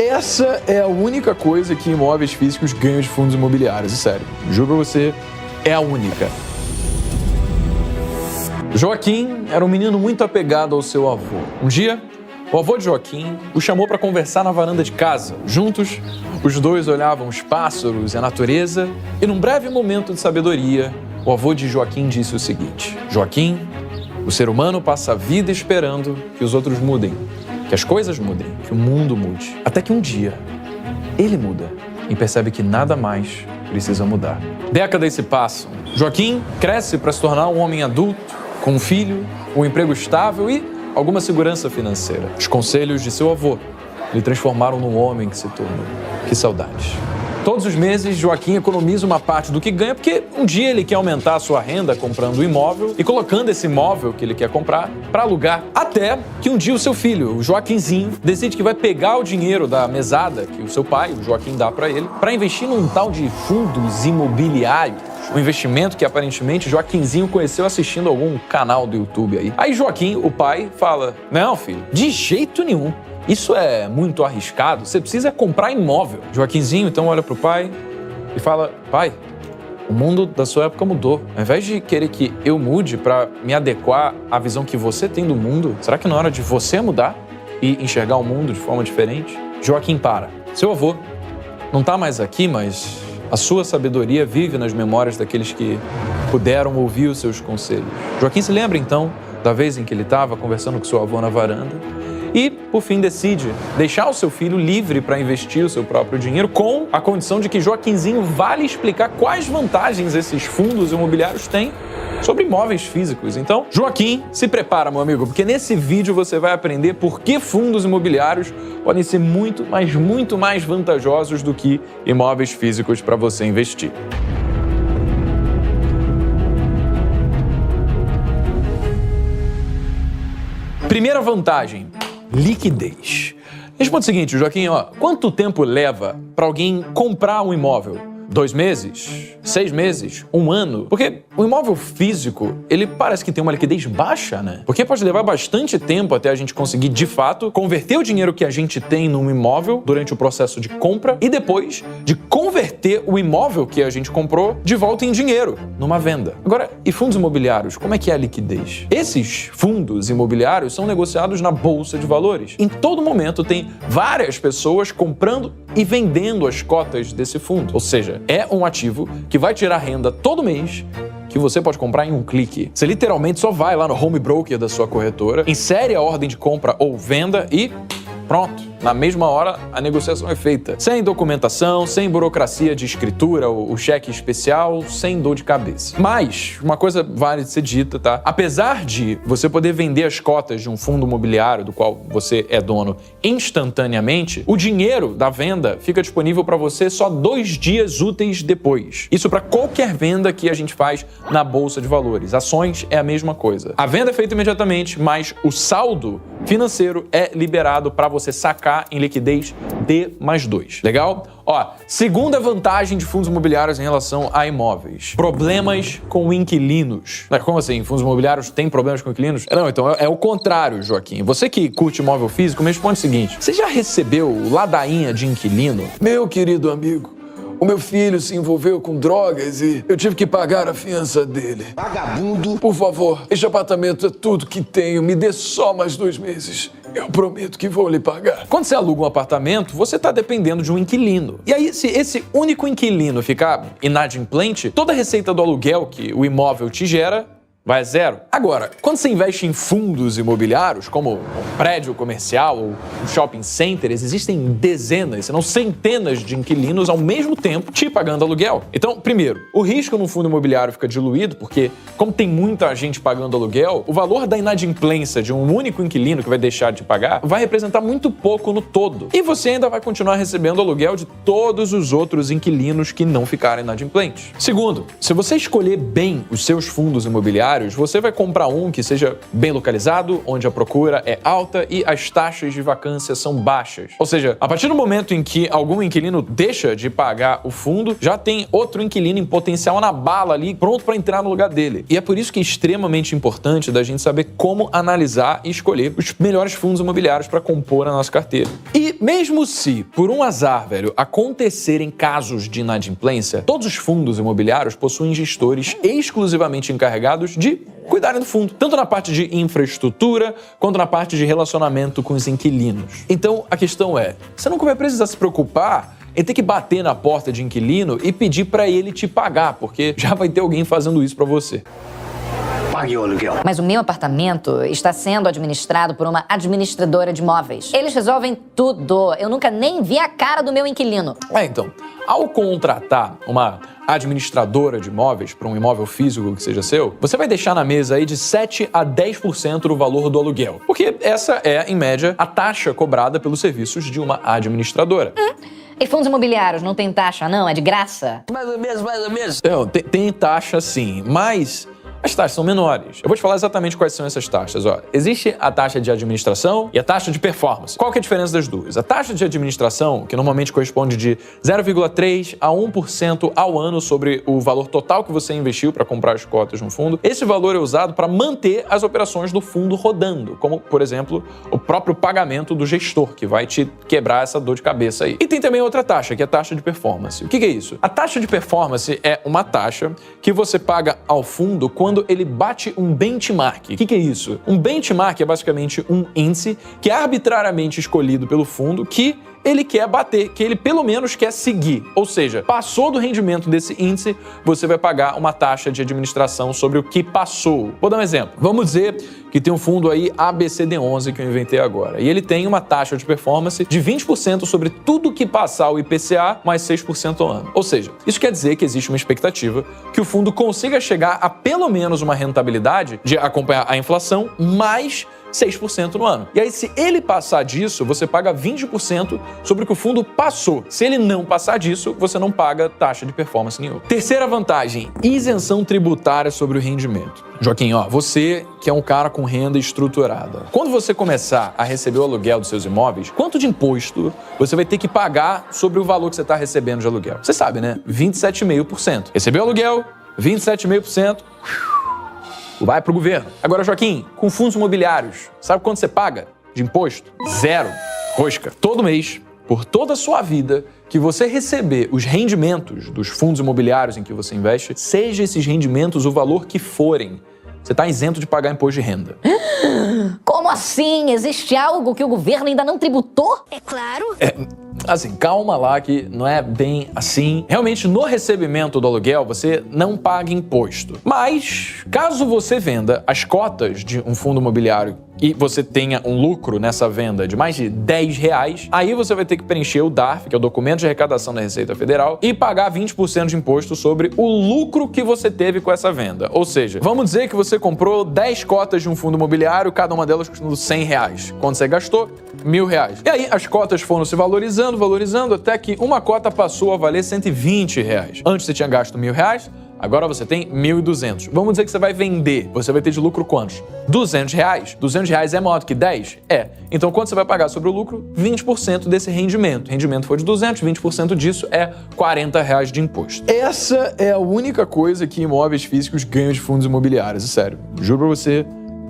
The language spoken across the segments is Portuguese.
Essa é a única coisa que imóveis físicos ganham de fundos imobiliários, e sério, juro pra você, é a única. Joaquim era um menino muito apegado ao seu avô. Um dia, o avô de Joaquim o chamou para conversar na varanda de casa. Juntos, os dois olhavam os pássaros e a natureza, e num breve momento de sabedoria, o avô de Joaquim disse o seguinte: Joaquim, o ser humano passa a vida esperando que os outros mudem, que as coisas mudem, que o mundo mude. Até que um dia, ele muda e percebe que nada mais precisa mudar. Décadas se passam. Joaquim cresce para se tornar um homem adulto, com um filho, um emprego estável e alguma segurança financeira. Os conselhos de seu avô lhe transformaram num homem que se tornou. Que saudades. Todos os meses, Joaquim economiza uma parte do que ganha porque um dia ele quer aumentar a sua renda comprando um imóvel e colocando esse imóvel que ele quer comprar para alugar. Até que um dia o seu filho, o Joaquinzinho, decide que vai pegar o dinheiro da mesada que o seu pai, o Joaquim, dá para ele para investir num tal de fundos imobiliários. Um investimento que aparentemente Joaquinzinho conheceu assistindo algum canal do YouTube aí. Aí Joaquim, o pai, fala: não, filho, de jeito nenhum. Isso é muito arriscado, você precisa comprar imóvel. Joaquinzinho então olha pro pai e fala: pai, o mundo da sua época mudou. Ao invés de querer que eu mude para me adequar à visão que você tem do mundo, será que não é hora de você mudar e enxergar o mundo de forma diferente? Joaquim para. Seu avô não tá mais aqui, mas a sua sabedoria vive nas memórias daqueles que puderam ouvir os seus conselhos. Joaquim se lembra então da vez em que ele estava conversando com seu avô na varanda e, por fim, decide deixar o seu filho livre para investir o seu próprio dinheiro com a condição de que Joaquinzinho vá lhe explicar quais vantagens esses fundos imobiliários têm sobre imóveis físicos. Então, Joaquim, se prepara, meu amigo, porque nesse vídeo você vai aprender por que fundos imobiliários podem ser muito mais vantajosos do que imóveis físicos para você investir. Primeira vantagem: liquidez. Responde o seguinte, Joaquim, quanto tempo leva para alguém comprar um imóvel? 2 meses? 6 meses? 1 ano? Porque o imóvel físico, ele parece que tem uma liquidez baixa, né? Porque pode levar bastante tempo até a gente conseguir, de fato, converter o dinheiro que a gente tem num imóvel durante o processo de compra e depois de converter o imóvel que a gente comprou de volta em dinheiro numa venda. Agora, e fundos imobiliários? Como é que é a liquidez? Esses fundos imobiliários são negociados na Bolsa de Valores. Em todo momento tem várias pessoas comprando e vendendo as cotas desse fundo. Ou seja, é um ativo que vai tirar renda todo mês que você pode comprar em um clique. Você literalmente só vai lá no home broker da sua corretora, insere a ordem de compra ou venda e pronto. Na mesma hora, a negociação é feita. Sem documentação, sem burocracia de escritura, o cheque especial, sem dor de cabeça. Mas, uma coisa vale de ser dita, tá? Apesar de você poder vender as cotas de um fundo imobiliário do qual você é dono instantaneamente, o dinheiro da venda fica disponível para você só 2 dias úteis depois. Isso para qualquer venda que a gente faz na Bolsa de Valores. Ações é a mesma coisa. A venda é feita imediatamente, mas o saldo financeiro é liberado para você sacar em liquidez D+2. Legal? Segunda vantagem de fundos imobiliários em relação a imóveis: problemas com inquilinos. Como assim? Fundos imobiliários têm problemas com inquilinos? Não, então é o contrário, Joaquim. Você que curte imóvel físico, me responde o seguinte: você já recebeu ladainha de inquilino? Meu querido amigo, o meu filho se envolveu com drogas e eu tive que pagar a fiança dele. Vagabundo! Por favor, este apartamento é tudo que tenho. Me dê só mais 2 meses. Eu prometo que vou lhe pagar. Quando você aluga um apartamento, você está dependendo de um inquilino. E aí, se esse único inquilino ficar inadimplente, toda a receita do aluguel que o imóvel te gera vai a zero. Agora, quando você investe em fundos imobiliários, como um prédio comercial ou um shopping center, existem dezenas, se não centenas de inquilinos ao mesmo tempo te pagando aluguel. Então, primeiro, o risco no fundo imobiliário fica diluído, porque como tem muita gente pagando aluguel, o valor da inadimplência de um único inquilino que vai deixar de pagar vai representar muito pouco no todo. E você ainda vai continuar recebendo aluguel de todos os outros inquilinos que não ficarem inadimplentes. Segundo, se você escolher bem os seus fundos imobiliários, imobiliários, você vai comprar um que seja bem localizado, onde a procura é alta e as taxas de vacância são baixas. Ou seja, a partir do momento em que algum inquilino deixa de pagar o fundo, já tem outro inquilino em potencial na bala ali, pronto para entrar no lugar dele. E é por isso que é extremamente importante da gente saber como analisar e escolher os melhores fundos imobiliários para compor a nossa carteira. E mesmo se, por um azar, velho, acontecerem casos de inadimplência, todos os fundos imobiliários possuem gestores exclusivamente encarregados de cuidarem do fundo, tanto na parte de infraestrutura quanto na parte de relacionamento com os inquilinos. Então, a questão é, você nunca vai precisar se preocupar em ter que bater na porta de inquilino e pedir para ele te pagar, porque já vai ter alguém fazendo isso para você. Pague o aluguel. Mas o meu apartamento está sendo administrado por uma administradora de imóveis. Eles resolvem tudo. Eu nunca nem vi a cara do meu inquilino. Então, ao contratar uma administradora de imóveis para um imóvel físico que seja seu, você vai deixar na mesa aí de 7 a 10% do valor do aluguel. Porque essa é, em média, a taxa cobrada pelos serviços de uma administradora. E fundos imobiliários não tem taxa, não? É de graça? Mais ou menos, mais ou menos. Tem taxa sim, mas as taxas são menores. Eu vou te falar exatamente quais são essas taxas. Existe a taxa de administração e a taxa de performance. Qual que é a diferença das duas? A taxa de administração, que normalmente corresponde de 0,3% a 1% ao ano sobre o valor total que você investiu para comprar as cotas no fundo, esse valor é usado para manter as operações do fundo rodando, como, por exemplo, o próprio pagamento do gestor, que vai te quebrar essa dor de cabeça aí. E tem também outra taxa, que é a taxa de performance. O que é isso? A taxa de performance é uma taxa que você paga ao fundo quando ele bate um benchmark. O que é isso? Um benchmark é basicamente um índice que é arbitrariamente escolhido pelo fundo que ele quer bater, que ele pelo menos quer seguir. Ou seja, passou do rendimento desse índice, você vai pagar uma taxa de administração sobre o que passou. Vou dar um exemplo. Vamos dizer que tem um fundo aí ABCD11 que eu inventei agora. E ele tem uma taxa de performance de 20% sobre tudo que passar o IPCA mais 6% ao ano. Ou seja, isso quer dizer que existe uma expectativa que o fundo consiga chegar a pelo menos uma rentabilidade de acompanhar a inflação mais 6% no ano. E aí, se ele passar disso, você paga 20% sobre o que o fundo passou. Se ele não passar disso, você não paga taxa de performance nenhuma. Terceira vantagem, isenção tributária sobre o rendimento. Joaquim, você que é um cara com renda estruturada, quando você começar a receber o aluguel dos seus imóveis, quanto de imposto você vai ter que pagar sobre o valor que você está recebendo de aluguel? Você sabe, né? 27,5%. Recebeu o aluguel, 27,5%. Vai pro governo. Agora, Joaquim, com fundos imobiliários, sabe quanto você paga de imposto? 0. Rosca. Todo mês, por toda a sua vida, que você receber os rendimentos dos fundos imobiliários em que você investe, seja esses rendimentos o valor que forem, você está isento de pagar imposto de renda. Como assim? Existe algo que o governo ainda não tributou? É claro. Assim, calma lá que não é bem assim. Realmente, no recebimento do aluguel, você não paga imposto. Mas, caso você venda as cotas de um fundo imobiliário e você tenha um lucro nessa venda de mais de R$10, aí você vai ter que preencher o DARF, que é o Documento de Arrecadação da Receita Federal, e pagar 20% de imposto sobre o lucro que você teve com essa venda. Ou seja, vamos dizer que você comprou 10 cotas de um fundo imobiliário, cada uma delas custando R$100. Quando você gastou? R$1.000. E aí as cotas foram se valorizando, até que uma cota passou a valer R$120. Antes você tinha gasto R$1.000, agora você tem 1.200. Vamos dizer que você vai vender. Você vai ter de lucro quantos? R$200. R$200 é maior do que 10? É. Então, quanto você vai pagar sobre o lucro? 20% desse rendimento. O rendimento foi de 200, 20% disso é R$40 de imposto. Essa é a única coisa que imóveis físicos ganham de fundos imobiliários. Sério, juro pra você,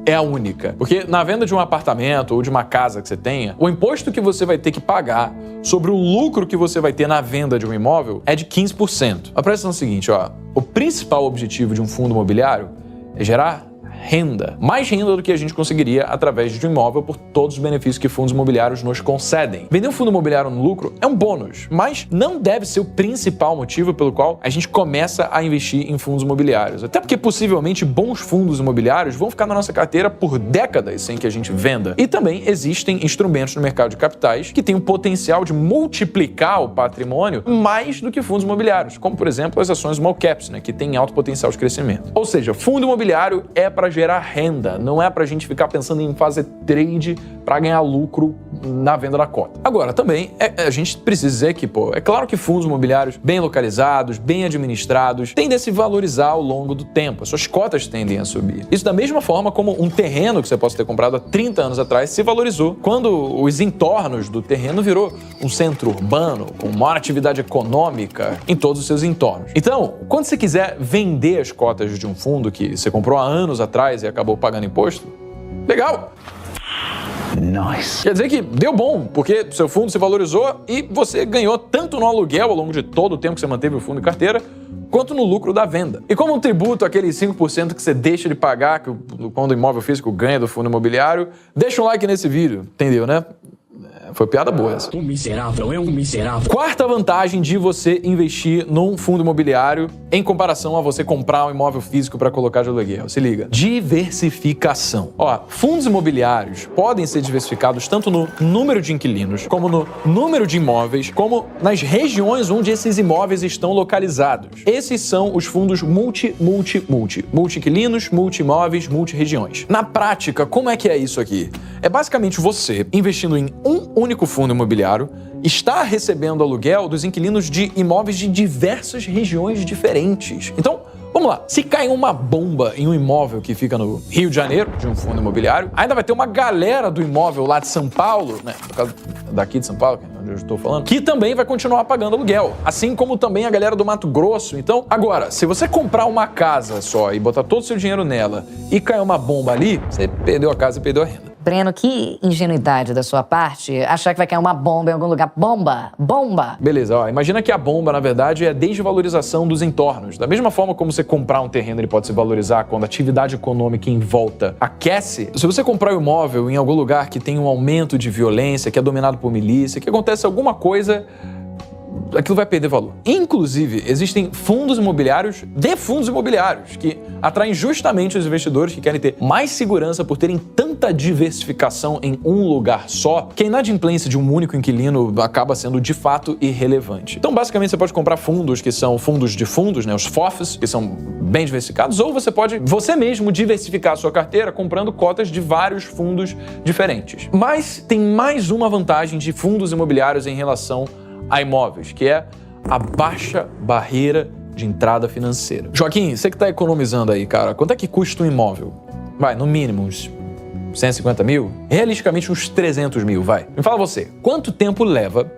é a única. Porque na venda de um apartamento ou de uma casa que você tenha, o imposto que você vai ter que pagar sobre o lucro que você vai ter na venda de um imóvel é de 15%. A presta atenção é o seguinte, o principal objetivo de um fundo imobiliário é gerar renda. Mais renda do que a gente conseguiria através de um imóvel por todos os benefícios que fundos imobiliários nos concedem. Vender um fundo imobiliário no lucro é um bônus, mas não deve ser o principal motivo pelo qual a gente começa a investir em fundos imobiliários. Até porque possivelmente bons fundos imobiliários vão ficar na nossa carteira por décadas sem que a gente venda. E também existem instrumentos no mercado de capitais que têm o potencial de multiplicar o patrimônio mais do que fundos imobiliários, como por exemplo as ações small caps, que têm alto potencial de crescimento. Ou seja, fundo imobiliário é para para gerar renda, não é para a gente ficar pensando em fazer trade para ganhar lucro na venda da cota. Agora, também, a gente precisa dizer que, é claro que fundos imobiliários bem localizados, bem administrados, tendem a se valorizar ao longo do tempo. As suas cotas tendem a subir. Isso da mesma forma como um terreno que você possa ter comprado há 30 anos atrás se valorizou quando os entornos do terreno virou um centro urbano com maior atividade econômica em todos os seus entornos. Então, quando você quiser vender as cotas de um fundo que você comprou há anos atrás e acabou pagando imposto, legal! Nice. Quer dizer que deu bom, porque seu fundo se valorizou e você ganhou tanto no aluguel ao longo de todo o tempo que você manteve o fundo em carteira, quanto no lucro da venda. E como um tributo, aqueles 5% que você deixa de pagar quando o imóvel físico ganha do fundo imobiliário, deixa um like nesse vídeo, entendeu, né? Foi piada boa essa. Um miserável, é um miserável. Quarta vantagem de você investir num fundo imobiliário em comparação a você comprar um imóvel físico para colocar de aluguel. Se liga. Diversificação. Fundos imobiliários podem ser diversificados tanto no número de inquilinos, como no número de imóveis, como nas regiões onde esses imóveis estão localizados. Esses são os fundos multi-inquilinos, multi-imóveis, multi-regiões. Na prática, como é que é isso aqui? É basicamente você investindo em um único fundo imobiliário está recebendo aluguel dos inquilinos de imóveis de diversas regiões diferentes. Então, vamos lá. Se cai uma bomba em um imóvel que fica no Rio de Janeiro, de um fundo imobiliário, ainda vai ter uma galera do imóvel lá de São Paulo, né? No caso daqui de São Paulo, que é onde eu estou falando, que também vai continuar pagando aluguel. Assim como também a galera do Mato Grosso. Então, agora, se você comprar uma casa só e botar todo o seu dinheiro nela e cair uma bomba ali, você perdeu a casa e perdeu a renda. Breno, que ingenuidade da sua parte achar que vai cair uma bomba em algum lugar. Bomba! Bomba! Beleza, imagina que a bomba, na verdade, é a desvalorização dos entornos. Da mesma forma como você comprar um terreno, ele pode se valorizar quando a atividade econômica em volta aquece. Se você comprar um imóvel em algum lugar que tem um aumento de violência, que é dominado por milícia, que acontece alguma coisa, aquilo vai perder valor. Inclusive, existem fundos imobiliários de fundos imobiliários que atraem justamente os investidores que querem ter mais segurança por terem tanta diversificação em um lugar só, que a inadimplência de um único inquilino acaba sendo de fato irrelevante. Então, basicamente, você pode comprar fundos que são fundos de fundos, né, os FOFs, que são bem diversificados, ou você pode você mesmo diversificar a sua carteira comprando cotas de vários fundos diferentes. Mas tem mais uma vantagem de fundos imobiliários em relação a imóveis, que é a baixa barreira de entrada financeira. Joaquim, você que está economizando aí, cara, quanto é que custa um imóvel? Vai, no mínimo uns 150 mil? Realisticamente uns 300 mil, vai. Me fala você, quanto tempo leva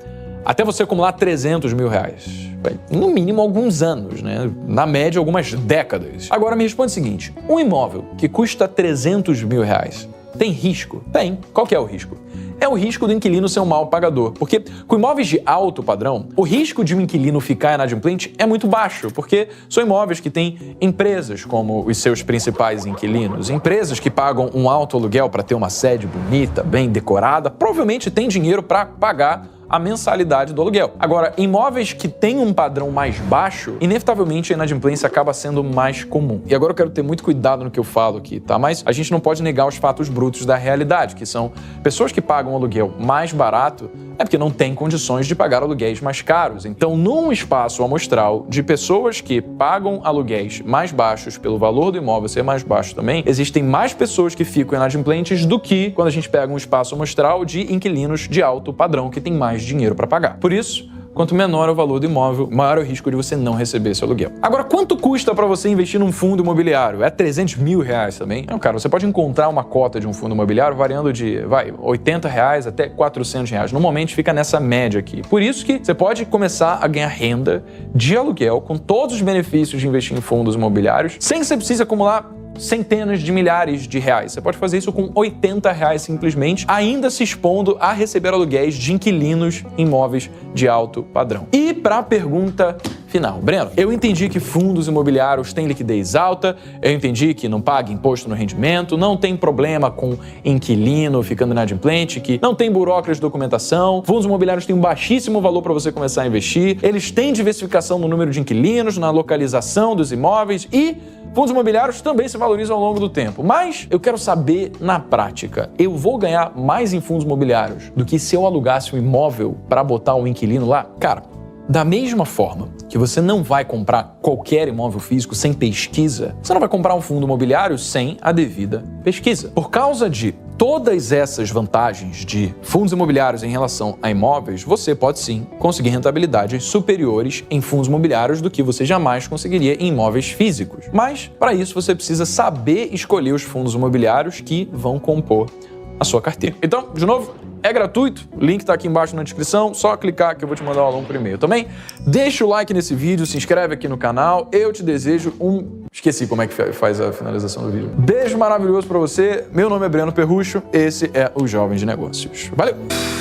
até você acumular 300 mil reais? Vai, no mínimo alguns anos, né? Na média algumas décadas. Agora me responde o seguinte, um imóvel que custa 300 mil reais, tem risco? Tem. Qual que é o risco? É o risco do inquilino ser um mau pagador. Porque com imóveis de alto padrão, o risco de um inquilino ficar inadimplente é muito baixo, porque são imóveis que têm empresas como os seus principais inquilinos, empresas que pagam um alto aluguel para ter uma sede bonita, bem decorada, provavelmente têm dinheiro para pagar a mensalidade do aluguel. Agora, imóveis que têm um padrão mais baixo, inevitavelmente a inadimplência acaba sendo mais comum. E agora eu quero ter muito cuidado no que eu falo aqui, tá? Mas a gente não pode negar os fatos brutos da realidade, que são pessoas que pagam um aluguel mais barato é porque não têm condições de pagar aluguéis mais caros. Então, num espaço amostral de pessoas que pagam aluguéis mais baixos pelo valor do imóvel ser mais baixo também, existem mais pessoas que ficam inadimplentes do que quando a gente pega um espaço amostral de inquilinos de alto padrão que tem mais dinheiro para pagar. Por isso, quanto menor é o valor do imóvel, maior é o risco de você não receber esse aluguel. Agora, quanto custa para você investir num fundo imobiliário? É 300 mil reais também? Não, cara, você pode encontrar uma cota de um fundo imobiliário variando de, 80 reais até 400 reais. Normalmente fica nessa média aqui. Por isso que você pode começar a ganhar renda de aluguel com todos os benefícios de investir em fundos imobiliários, sem que você precise acumular centenas de milhares de reais. Você pode fazer isso com 80 reais simplesmente, ainda se expondo a receber aluguéis de inquilinos em imóveis de alto padrão. E para a pergunta final, Breno, eu entendi que fundos imobiliários têm liquidez alta, eu entendi que não paga imposto no rendimento, não tem problema com inquilino ficando inadimplente, que não tem burocracia de documentação, fundos imobiliários têm um baixíssimo valor para você começar a investir, eles têm diversificação no número de inquilinos, na localização dos imóveis e fundos imobiliários também se valorizam ao longo do tempo. Mas eu quero saber, na prática, eu vou ganhar mais em fundos imobiliários do que se eu alugasse um imóvel para botar um inquilino lá? Cara, Da mesma forma que você não vai comprar qualquer imóvel físico sem pesquisa, você não vai comprar um fundo imobiliário sem a devida pesquisa. Por causa de todas essas vantagens de fundos imobiliários em relação a imóveis, você pode sim conseguir rentabilidades superiores em fundos imobiliários do que você jamais conseguiria em imóveis físicos. Mas, para isso, você precisa saber escolher os fundos imobiliários que vão compor a sua carteira. Então, de novo, é gratuito, o link tá aqui embaixo na descrição, só clicar que eu vou te mandar o aluno por e-mail. Também deixa o like nesse vídeo, se inscreve aqui no canal, eu te desejo Esqueci como é que faz a finalização do vídeo. Beijo maravilhoso pra você, meu nome é Breno Perrucho, esse é o Jovem de Negócios. Valeu!